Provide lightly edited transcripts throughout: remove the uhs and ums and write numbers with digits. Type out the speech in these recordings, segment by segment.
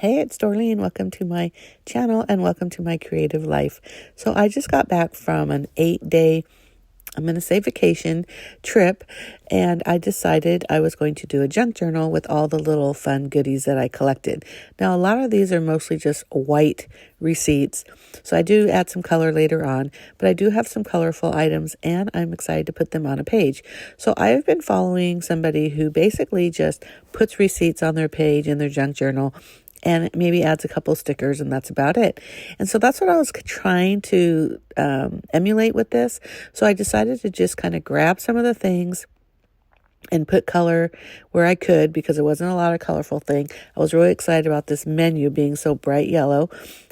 Hey, it's Dorleen. Welcome to my channel and welcome to my creative life. So I just got back from an 8-day, I'm going to say vacation trip, and I decided I was going to do a junk journal with all the little fun goodies that I collected. Now, a lot of these are mostly just white receipts, so I do add some color later on, but I do have some colorful items, and I'm excited to put them on a page. So I've been following somebody who basically just puts receipts on their page in their junk journal, and maybe adds a couple stickers, and that's about it. And so that's what I was trying to emulate with this. So I decided to just kind of grab some of the things and put color where I could, because there wasn't a lot of colorful thing. I was really excited about this menu being so bright yellow.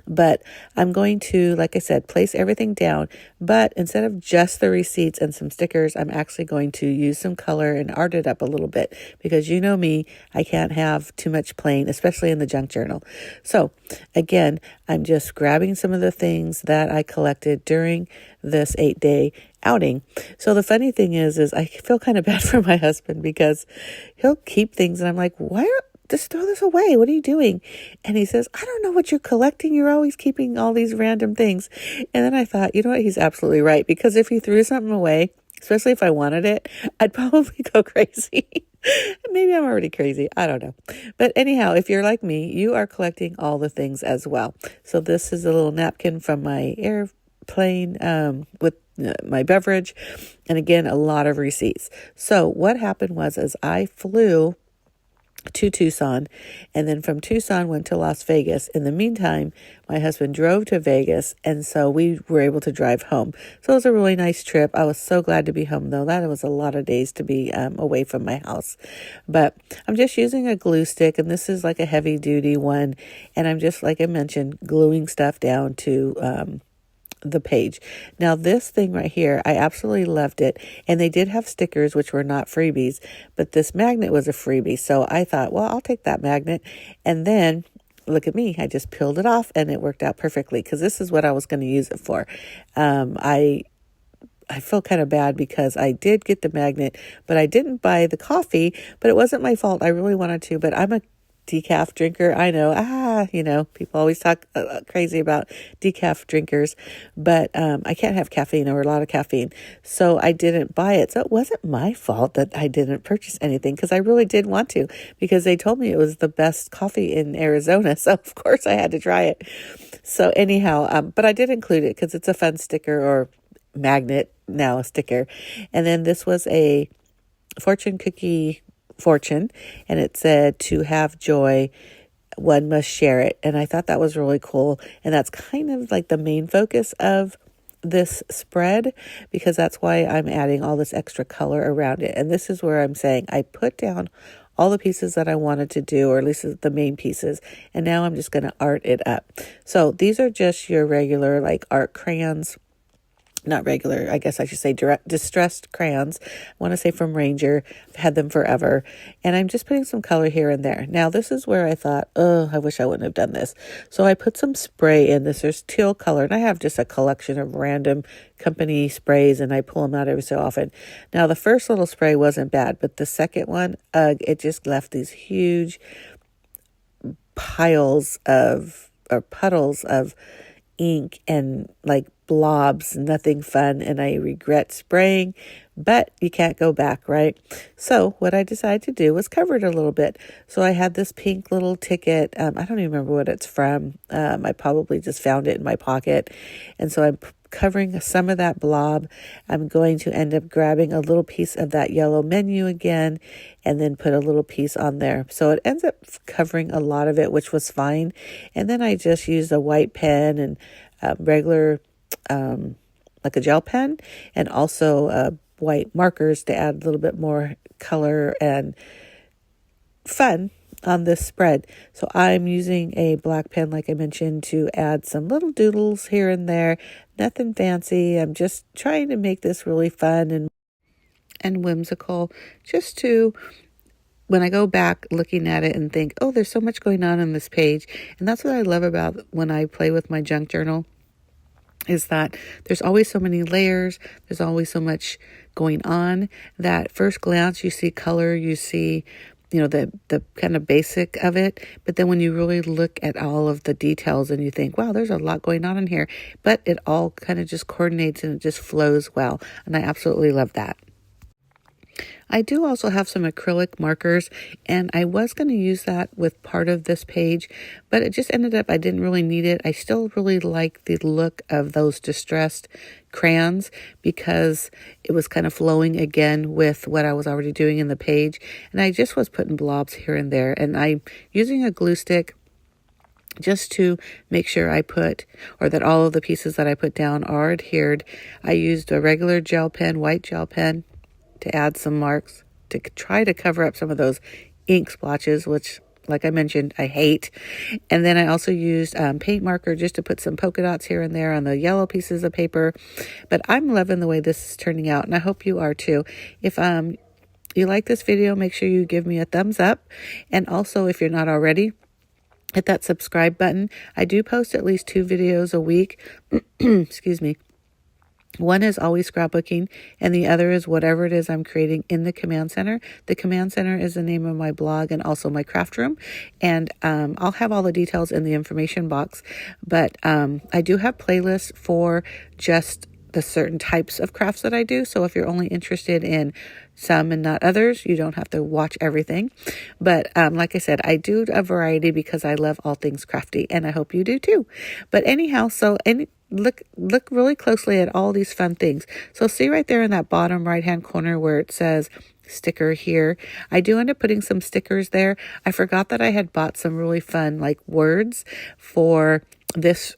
But I'm going to, like I said, place everything down. But instead of just the receipts and some stickers, I'm actually going to use some color and art it up a little bit. Because you know me, I can't have too much plain, especially in the junk journal. So again, I'm just grabbing some of the things that I collected during this 8-day outing. So the funny thing is I feel kind of bad for my husband, because he'll keep things and I'm like, just throw this away. What are you doing? And he says, I don't know what you're collecting. You're always keeping all these random things. And then I thought, you know what? He's absolutely right. Because if he threw something away, especially if I wanted it, I'd probably go crazy. Maybe I'm already crazy. I don't know. But anyhow, if you're like me, you are collecting all the things as well. So this is a little napkin from my airplane with my beverage. And again, a lot of receipts. So what happened was I flew to Tucson, and then from Tucson went to Las Vegas. In the meantime, my husband drove to Vegas, and so we were able to drive home. So it was a really nice trip. I was so glad to be home, though. That was a lot of days to be away from my house. But I'm just using a glue stick, and this is like a heavy duty one, and I'm just, like I mentioned, gluing stuff down to the page. Now this thing right here, I absolutely loved it, and they did have stickers which were not freebies, but this magnet was a freebie. So I thought, well, I'll take that magnet. And then look at me, I just peeled it off and it worked out perfectly, because this is what I was going to use it for. I feel kind of bad because I did get the magnet, but I didn't buy the coffee. But it wasn't my fault. I really wanted to, but I'm a decaf drinker. I know, people always talk crazy about decaf drinkers, but I can't have caffeine or a lot of caffeine. So I didn't buy it. So it wasn't my fault that I didn't purchase anything, because I really did want to, because they told me it was the best coffee in Arizona. So of course I had to try it. So anyhow, but I did include it because it's a fun sticker, or magnet, now a sticker. And then this was a fortune cookie fortune, and it said, to have joy, one must share it. And I thought that was really cool. And that's kind of like the main focus of this spread, because that's why I'm adding all this extra color around it. And this is where I'm saying I put down all the pieces that I wanted to do, or at least the main pieces, and now I'm just going to art it up. So these are just your regular like art crayons. Not regular, I guess I should say distressed crayons. I want to say from Ranger. I've had them forever. And I'm just putting some color here and there. Now, this is where I thought, I wish I wouldn't have done this. So I put some spray in this. There's teal color. And I have just a collection of random company sprays, and I pull them out every so often. Now, the first little spray wasn't bad, but the second one, it just left these huge puddles of ink and like blobs, nothing fun, and I regret spraying, but you can't go back, right? So what I decided to do was cover it a little bit. So I had this pink little ticket. I don't even remember what it's from. I probably just found it in my pocket. And so I'm covering some of that blob. I'm going to end up grabbing a little piece of that yellow menu again, and then put a little piece on there. So it ends up covering a lot of it, which was fine. And then I just used a white pen and regular like a gel pen, and also white markers to add a little bit more color and fun on this spread. So I'm using a black pen, like I mentioned, to add some little doodles here and there. Nothing fancy. I'm just trying to make this really fun and whimsical, just to, when I go back looking at it and think, oh, there's so much going on this page. And that's what I love about when I play with my junk journal, is that there's always so many layers. There's always so much going on that first glance, you see color, you see the kind of basic of it. But then when you really look at all of the details and you think, wow, there's a lot going on in here, but it all kind of just coordinates and it just flows well. And I absolutely love that. I do also have some acrylic markers, and I was going to use that with part of this page, but it just ended up I didn't really need it. I still really like the look of those distressed crayons because it was kind of flowing again with what I was already doing in the page, and I just was putting blobs here and there, and I'm using a glue stick just to make sure I put, or that all of the pieces that I put down are adhered. I used a regular gel pen, white gel pen, to add some marks to try to cover up some of those ink splotches, which, like I mentioned, I hate. And then I also used paint marker just to put some polka dots here and there on the yellow pieces of paper. But I'm loving the way this is turning out, and I hope you are too. If you like this video, make sure you give me a thumbs up. And also, if you're not already, hit that subscribe button. I do post at least 2 videos a week. Excuse me. One is always scrapbooking, and the other is whatever it is I'm creating in the command center. The command center is the name of my blog and also my craft room, and I'll have all the details in the information box. But I do have playlists for just the certain types of crafts that I do. So if you're only interested in some and not others, you don't have to watch everything. But like I said, I do a variety because I love all things crafty, and I hope you do too. But anyhow, look really closely at all these fun things. So see right there in that bottom right hand corner where it says sticker here. I do end up putting some stickers there. I forgot that I had bought some really fun like words for this.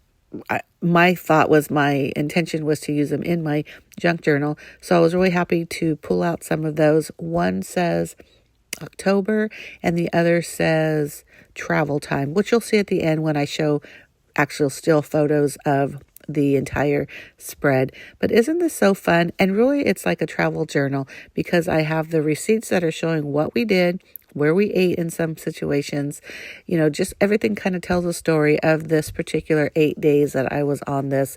My intention was to use them in my junk journal. So I was really happy to pull out some of those. One says October and the other says travel time, which you'll see at the end when I show actual still photos of the entire spread. But isn't this so fun? And really, it's like a travel journal because I have the receipts that are showing what we did, where we ate in some situations, just everything kind of tells a story of this particular 8 days that I was on this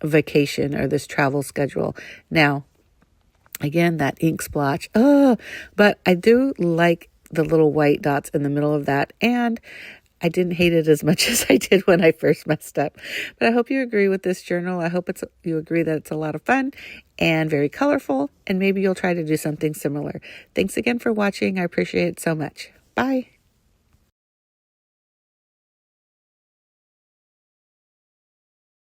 vacation or this travel schedule. Now, again, that ink splotch, but I do like the little white dots in the middle of that, and I didn't hate it as much as I did when I first messed up. But I hope you agree with this journal. I hope you agree that it's a lot of fun and very colorful, and maybe you'll try to do something similar. Thanks again for watching. I appreciate it so much. Bye.